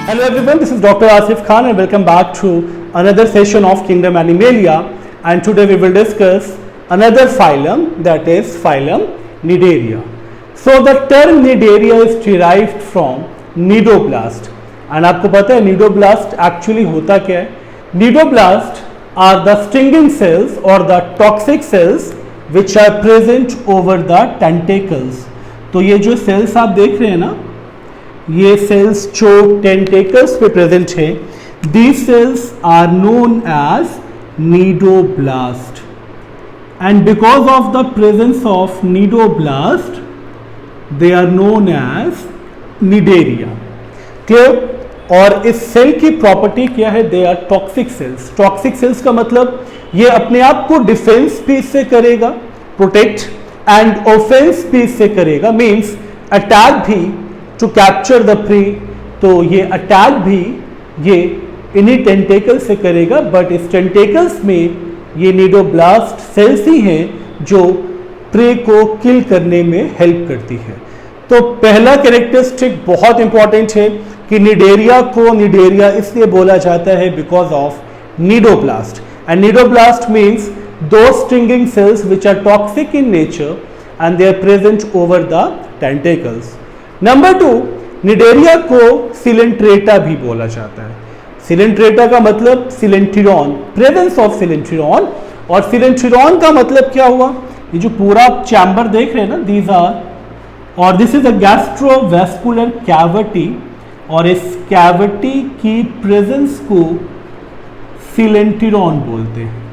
Hello everyone, this is Dr. Asif Khan and welcome back to another session of Kingdom Animalia, and today we will discuss another phylum, that is phylum Cnidaria. So the term Cnidaria is derived from nidoblast, and आपको पता है nidoblast actually होता क्या है? Nidoblast are the stinging cells or the toxic cells which are present over the tentacles. तो ये जो cells आप देख रहे हैं ना, ये सेल्स जो टेंटेकल्स पे प्रेजेंट है, these cells are known as cnidoblast, and because of the presence of cnidoblast they are known as Cnidaria. Clear? और इस सेल की प्रॉपर्टी क्या है? They are toxic cells. Toxic cells का मतलब ये अपने आप को डिफेंस भी इससे करेगा, प्रोटेक्ट, एंड ऑफेंस भी इससे करेगा, मीन्स अटैक भी टू कैप्चर द प्रे. तो ये अटैक भी ये इन्हीं टेंटेकल से करेगा, बट इस टेंटेकल्स में ये निडोब्लास्ट सेल्स ही हैं जो प्रे को किल करने में हेल्प करती है. तो पहला कैरेक्टरिस्टिक बहुत इंपॉर्टेंट है कि निडेरिया को निडेरिया इसलिए बोला जाता है because of cnidoblast, and cnidoblast means दो stinging cells which are toxic in nature and they are present over the tentacles. Number 2, Cnidaria को सिलेंट्रेटा भी बोला जाता है. सिलेंट्रेटा का मतलब सिलेंट्रियन, प्रेजेंस ऑफ सिलेंट्रियन, और सिलेंट्रियन का मतलब क्या हुआ? ये जो पूरा चैम्बर देख रहे हैं ना, दीज आर, और this is a gastrovascular cavity, और इस कैविटी की प्रेजेंस को सिलेंट्रियन बोलते हैं.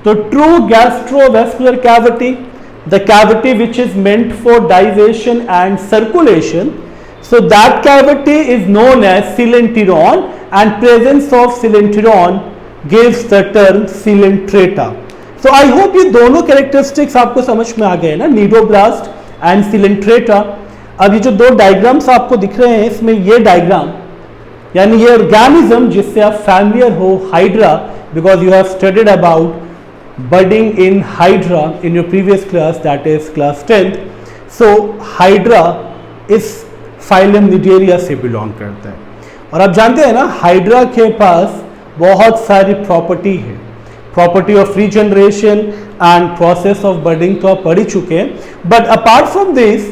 तो true gastrovascular cavity, the cavity which is meant for digestion and circulation, so that cavity is known as coelenteron, and presence of coelenteron gives the term coelentrata. So I hope ये दोनों characteristics आपको समझ में आ गए ना, nidoblast and coelentrata. अब ये जो दो डायग्राम्स आपको दिख रहे हैं, इसमें ये डायग्राम यानी ये ऑर्गेनिज्म जिससे आप फैमिलियर हो, hydra, because you have studied about budding in hydra in your previous class, that is class 10th. so hydra इस phylum Cnidaria से belong करता है, और आप जानते हैं ना हाइड्रा के पास बहुत सारी प्रॉपर्टी है. Property of regeneration and process of budding तो आप पढ़ ही चुके हैं, बट अपार्ट फ्रॉम दिस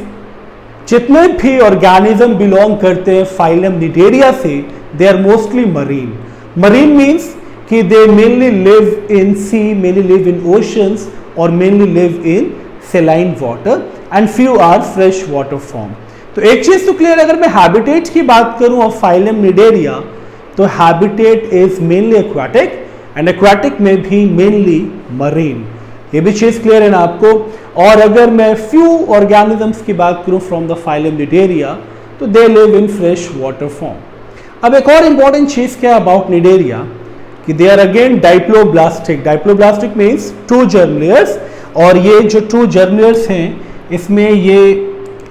जितने भी ऑर्गेनिज्म बिलोंग करते हैं phylum Cnidaria से, they are mostly marine. Marine means कि they mainly live in sea, mainly live in oceans, or mainly live in saline water, and few are fresh water form. तो एक चीज तो clear, अगर मैं हैबिटेट की बात करूं ऑफ phylum Cnidaria, तो habitat is mainly aquatic, and aquatic में भी मेनली मरीन. ये भी चीज क्लियर है ना आपको. और अगर मैं फ्यू ऑर्गेनिजम्स की बात करूं फ्रॉम द phylum Cnidaria, तो they live in fresh water form. अब एक और इंपॉर्टेंट चीज क्या अबाउट Cnidaria कि they are again diploblastic. Diploblastic means two germ layers, और ये जो टू जर्म लेयर्स हैं, इसमें ये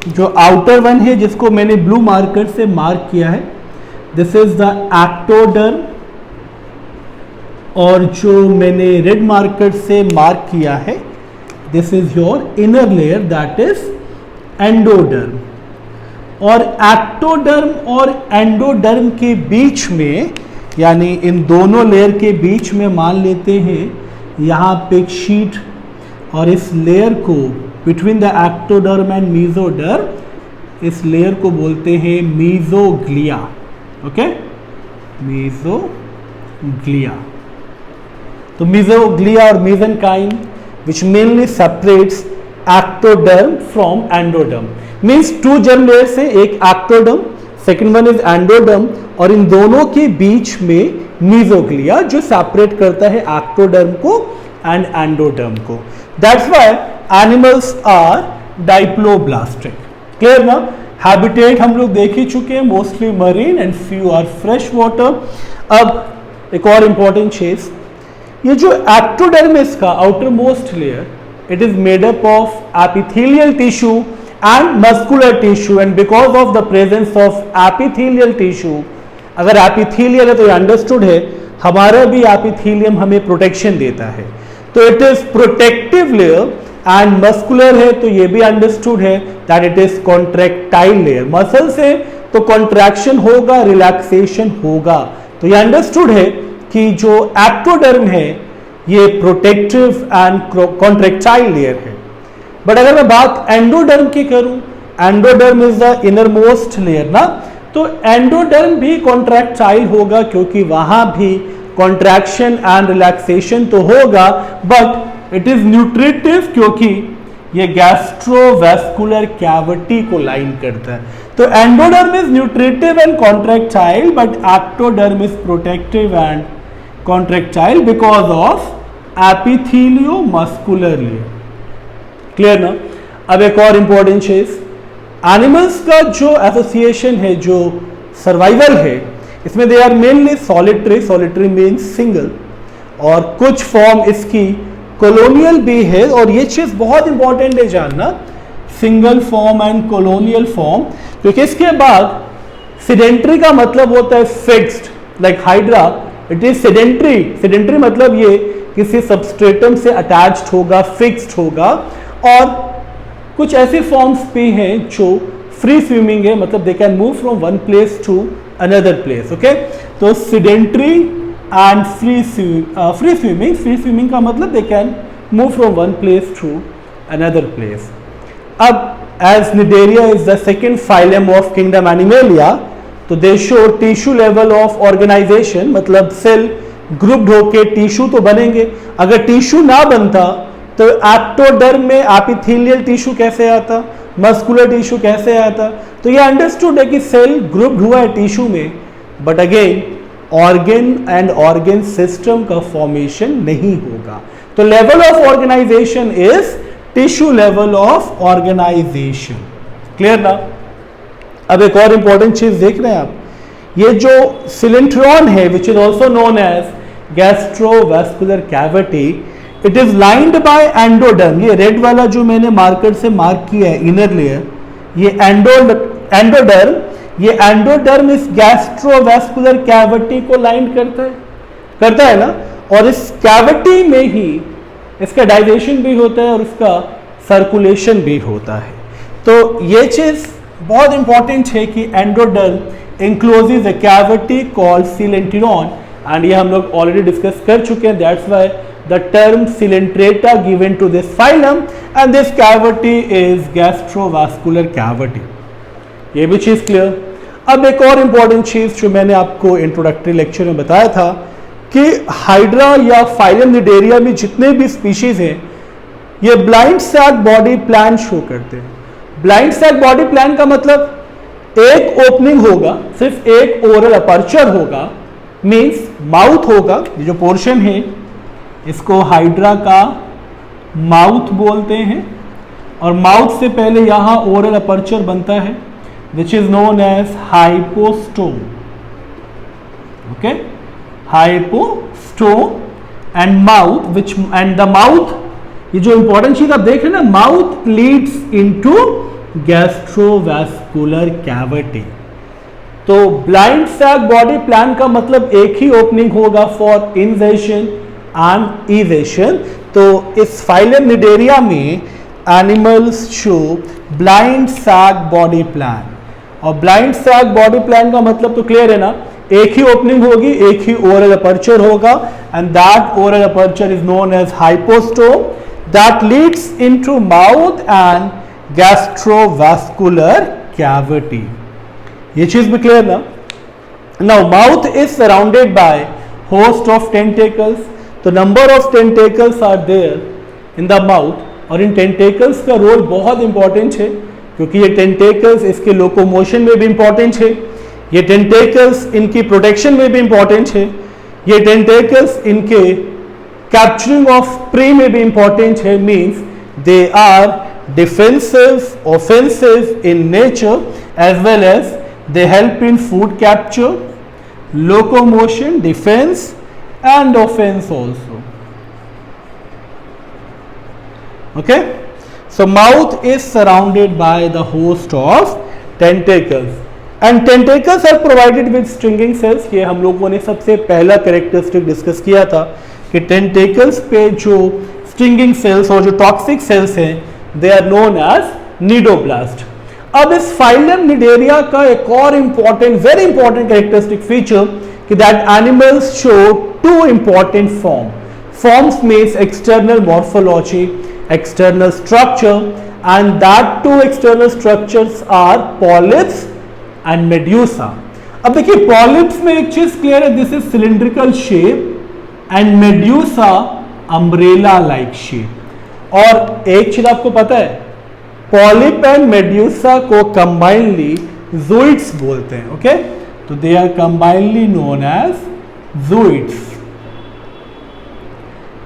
जो आउटर वन है जिसको मैंने ब्लू मार्कर से मार्क किया है, दिस इज द एक्टोडर्म, और जो मैंने रेड मार्कर से मार्क किया है, this is your inner layer, that is endoderm. और एक्टोडर्म और एंडोडर्म के बीच में, यानी इन दोनों लेयर के बीच में मान लेते हैं यहाँ पे एक शीट, और इस लेयर को between the ectoderm and mesoderm, इस लेयर को बोलते हैं मीजोग्लिया. Okay, mesoglea. तो मीजोग्लिया और mesenchyme which mainly separates ectoderm from endoderm, means two germ layer से एक ectoderm, second one is endoderm, और इन दोनों के बीच में मीजोग्लिया जो सेपरेट करता है एक्टोडर्म को एंड एंडोडर्म को. That's why animals are diploblastic. Clear ना? हैबिटेट हम लोग देख ही चुके हैं, mostly marine and few are fresh water. अब एक और इंपॉर्टेंट चीज, ये जो एक्टोडर्म है इसका outer most layer, it is made up of epithelial tissue and muscular tissue, and because of the presence of epithelial tissue, अगर एपिथेलियल है तो ये अंडरस्टूड है, हमारा भी एपिथेलियम हमें प्रोटेक्शन देता है, तो it is protective layer. And muscular है तो ये भी अंडरस्टूड है that it is contractile layer, muscle से तो कॉन्ट्रैक्शन होगा, रिलैक्सेशन होगा। तो ये अंडरस्टूड है कि जो एक्टोडर्म है ये प्रोटेक्टिव एंड कॉन्ट्रैक्टाइल लेयर है। बट अगर मैं बात एंडोडर्म की करूं, endoderm is the inner most layer ना, तो एंडोडर्म भी कॉन्ट्रैक्टाइल होगा क्योंकि वहां भी कॉन्ट्रैक्शन एंड रिलैक्सेशन तो होगा, बट इट इज न्यूट्रिटिव क्योंकि ये गैस्ट्रोवैस्कुलर कैविटी को लाइन करता है। तो endoderm is nutritive and contractile, but ectoderm is protective and contractile because of epithelio muscular layer. Clear ना? अब एक और इंपॉर्टेंट चीज, एनिमल्स का जो एसोसिएशन है, जो सर्वाइवल है, इसमें they are mainly solitary, solitary means single, और कुछ फॉर्म इसकी कॉलोनियल भी है। और ये चीज बहुत इंपॉर्टेंट है जानना, single form and colonial form, क्योंकि इसके बाद सेडेंट्री का मतलब होता है fixed, like hydra it is sedentary. Sedentary मतलब ये किसी सबस्ट्रेटम से अटैच्ड होगा, फिक्स्ड होगा। और कुछ ऐसे फॉर्म्स भी हैं जो फ्री स्विमिंग है, मतलब they can move from one place to another place. Okay, तो सेडेंट्री एंड फ्री स्विमिंग का मतलब they can move from one place to another place. अब as Cnidaria is the second phylum of kingdom Animalia, तो they show tissue level of organisation, मतलब cell grouped होके tissue तो बनेंगे। अगर tissue ना बनता तो एक्टोडर्म में एपिथेलियल टिश्यू कैसे आता, मस्कुलर टिश्यू कैसे आता? तो ये अंडरस्टूड है कि सेल ग्रुप्ड हुआ है टिश्यू में, but again organ and organ system का फॉर्मेशन नहीं होगा। तो level of organisation is tissue level of organisation. Clear ना? अब एक और इंपॉर्टेंट चीज देख रहे हैं आप, ये जो सिलेंट्रॉन है which is also known as gastrovascular cavity, it is lined by endoderm. ये रेड वाला जो मैंने मार्कर से मार्क किया है इनर लेयर, ये एंडोडर्म, ये एंडोडर्म इस गैस्ट्रोवैस्कुलर कैविटी को लाइन करता है ना, और इस कैविटी में ही इसका डाइजेशन भी होता है और इसका सर्कुलेशन भी होता है। तो ये चीज बहुत इंपॉर्टेंट है कि endoderm encloses a cavity called सिलेंट्रॉन, and ये हम लोग ऑलरेडी डिस्कस कर चुके हैं। That's why the term Coelenterata given to this phylum, and this cavity is gastrovascular cavity. ये भी चीज क्लियर। अब एक और इंपॉर्टेंट चीज जो मैंने आपको इंट्रोडक्टरी लेक्चर में बताया था कि हाइड्रा या फाइलम निडेरिया में जितने भी स्पीशीज हैं ये blind sac body plan show करते हैं। ब्लाइंड सैक बॉडी प्लान का मतलब एक ओपनिंग होगा, सिर्फ एक ओरल अपर्चर होगा, मीन्स माउथ होगा। ये जो पोर्शन है इसको हाइड्रा का माउथ बोलते हैं, और माउथ से पहले यहां ओरल अपर्चर बनता है which is known as hypostome. Okay, hypostome and mouth which and the mouth, ये जो इंपॉर्टेंट चीज आप देख रहे हैं ना, mouth leads into gastrovascular cavity. तो ब्लाइंड सैक बॉडी प्लान का मतलब एक ही ओपनिंग होगा फॉर इंजेशन एंड इवेशन। तो इस फाइलम निडेरिया में animals show blind sac body plan, और ब्लाइंड सैक बॉडी प्लान का मतलब तो क्लियर है ना, एक ही ओपनिंग होगी, एक ही ओरल अपर्चर होगा, and that oral aperture is known as hypostome that leads into mouth and gastrovascular cavity. ये चीज भी क्लियर ना? Now mouth is surrounded by host of tentacles. तो number of tentacles are there in the mouth, और इन tentacles का role बहुत important है क्योंकि ये टेंटेकल्स इसके लोकोमोशन में भी इंपॉर्टेंट है, ये टेंटेकल्स इनकी प्रोटेक्शन में भी इंपॉर्टेंट है, ये टेंटेकल्स इनके कैप्चरिंग ऑफ प्रे में भी इंपॉर्टेंट है। Means they are defensive, offensive in nature as well as they help in food capture, locomotion, defence and offense also. Okay, so mouth is surrounded by the host of tentacles, and tentacles are provided with stinging cells. ये हम लोगों ने सबसे पहला characteristic discuss किया था कि tentacles पे जो स्टिंगिंग सेल्स और जो टॉक्सिक सेल्स हैं they are known as cnidoblast. अब इस फाइलम निडेरिया का एक और important, very important characteristic feature कि that animals show two important forms means external morphology, external structure, and that two external structures are polyps and medusa. अब देखिए polyps में एक चीज क्लियर है, this is cylindrical shape and medusa umbrella like shape. और एक चीज आपको पता है, पॉलिप एंड मेड्यूसा को कंबाइनली ज़ूइड्स बोलते हैं। ओके, तो they are combinedly known as zooids.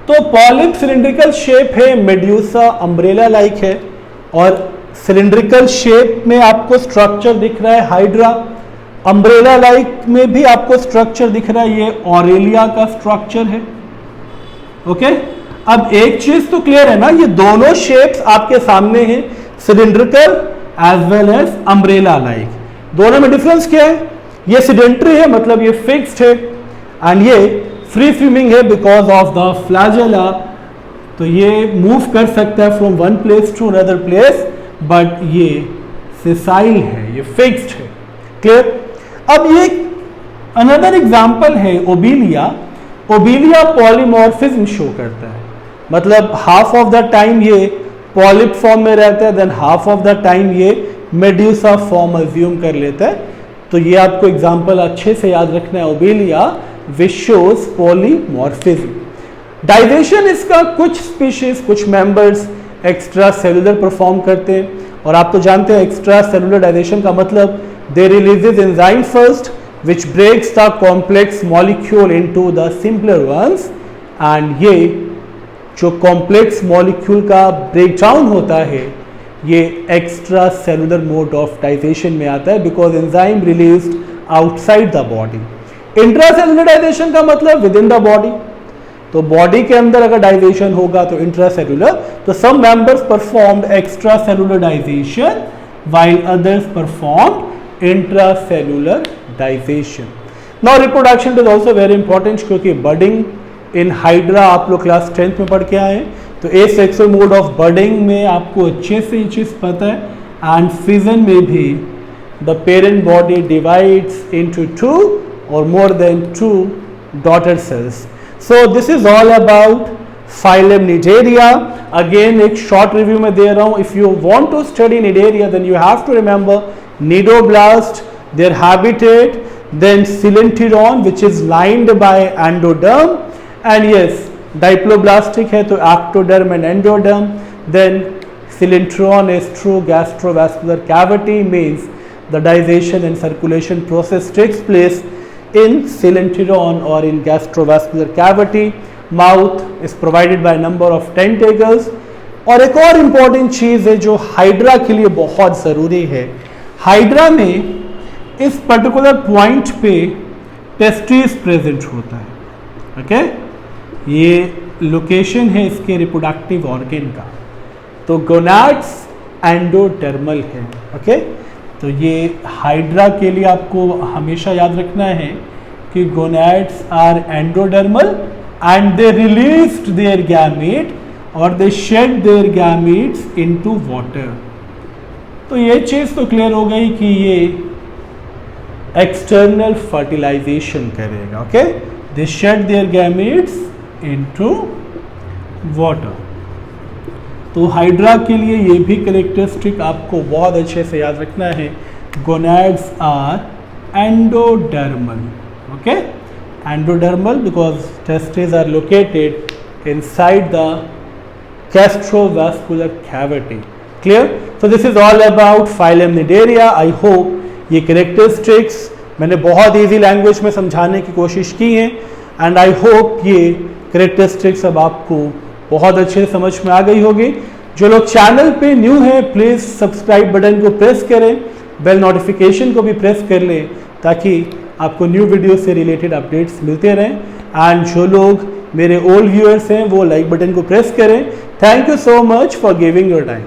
तो पॉलिप सिलिंड्रिकल शेप है, मेड्यूसा अम्ब्रेला लाइक है, और सिलिंड्रिकल शेप में आपको स्ट्रक्चर दिख रहा है हाइड्रा, अम्ब्रेला लाइक में भी आपको स्ट्रक्चर दिख रहा है, ये ऑरेलिया का स्ट्रक्चर है। ओके, अब एक चीज तो क्लियर है ना, ये दोनों शेप्स आपके सामने हैं, cylindrical as well as umbrella like. दोनों में डिफरेंस क्या है, ये सिडेंट्री है मतलब ये फिक्स्ड है, एंड ये फ्री स्विमिंग है बिकॉज ऑफ द फ्लैजेला, तो ये मूव कर सकता है from one place to another place, but ये सेसाइल है, ये फिक्स्ड है। क्लियर। अब ये अनदर एग्जांपल है ओबीलिया। ओबीलिया पॉलीमॉर्फिज्म शो करता है, मतलब हाफ ऑफ द टाइम ये पॉलिप फॉर्म में रहता है, than half of the time ये मेड्यूसा फॉर्म अज्यूम कर लेता है। तो ये आपको एग्जांपल अच्छे से याद रखना है, ओबीलिया which shows polymorphism. डाइजेशन इसका कुछ स्पीशीज, कुछ मेंबर्स एक्स्ट्रा सेलुलर परफॉर्म करते हैं, और आप तो जानते हैं एक्स्ट्रा सेलुलर डाइजेशन का मतलब they releases enzyme first which breaks the complex molecule into the simpler ones, and ये जो कॉम्प्लेक्स मॉलिक्यूल का ब्रेकडाउन होता है ये extra cellular mode of digestion में आता है, because enzyme released outside the body. Intracellular digestion का मतलब विद इन द बॉडी, तो बॉडी के अंदर अगर डाइजेशन होगा तो इंट्रासेलुलर, तो some members performed extra cellular digestion while others performed intracellular digestion. Now reproduction is also very important, क्योंकि budding in hydra आप लोग क्लास 10th में पढ़ के आए हैं, तो asexual mode of budding में आपको अच्छे से ये चीज़ पता है, and fission में भी the parent body divides into two or more than two daughter cells. So this is all about phylum Nidaria. Again एक short review में दे रहा हूँ. If you want to study Nidaria, then you have to remember nidoblast, their habitat, then coelenteron which is lined by endoderm, and yes diploblastic है तो ectoderm and endoderm. Then coelenteron is through gastrovascular cavity, means the digestion and circulation process takes place in coelenteron or in gastrovascular cavity. Mouth is provided by a number of tentacles. और एक और important चीज़ है जो hydra के लिए बहुत ज़रूरी है, हाइड्रा में इस पर्टिकुलर पॉइंट पे टेस्टिस प्रेजेंट होता है। ओके, ये लोकेशन है इसके रिप्रोडक्टिव ऑर्गन का, तो गोनाड्स एंडोडर्मल है। ओके, तो ये हाइड्रा के लिए आपको हमेशा याद रखना है कि gonads are endodermal and they released their gamete और they shed their gametes into water. तो ये चीज़ तो क्लियर हो गई कि ये एक्सटर्नल फर्टिलाइजेशन करेगा। Okay, they shed their gametes into water. तो हाइड्रा के लिए ये भी कैरेक्टरिस्टिक आपको बहुत अच्छे से याद रखना है, gonads are endodermal. Okay, endodermal because testis are located inside the gastrovascular cavity. Clear? So this is all about phylum Nidaria. I hope ये characteristics मैंने बहुत easy language में समझाने की कोशिश की है, and I hope ये characteristics अब आपको बहुत अच्छे से समझ में आ गई होगी। जो लोग चैनल पे न्यू हैं प्लीज़ सब्सक्राइब बटन को प्रेस करें, बेल नोटिफिकेशन को भी प्रेस कर लें ताकि आपको न्यू वीडियो से रिलेटेड अपडेट्स मिलते रहें। एंड जो लोग मेरे ओल्ड व्यूअर्स हैं वो लाइक बटन को प्रेस करें। Thank you so much for giving your time.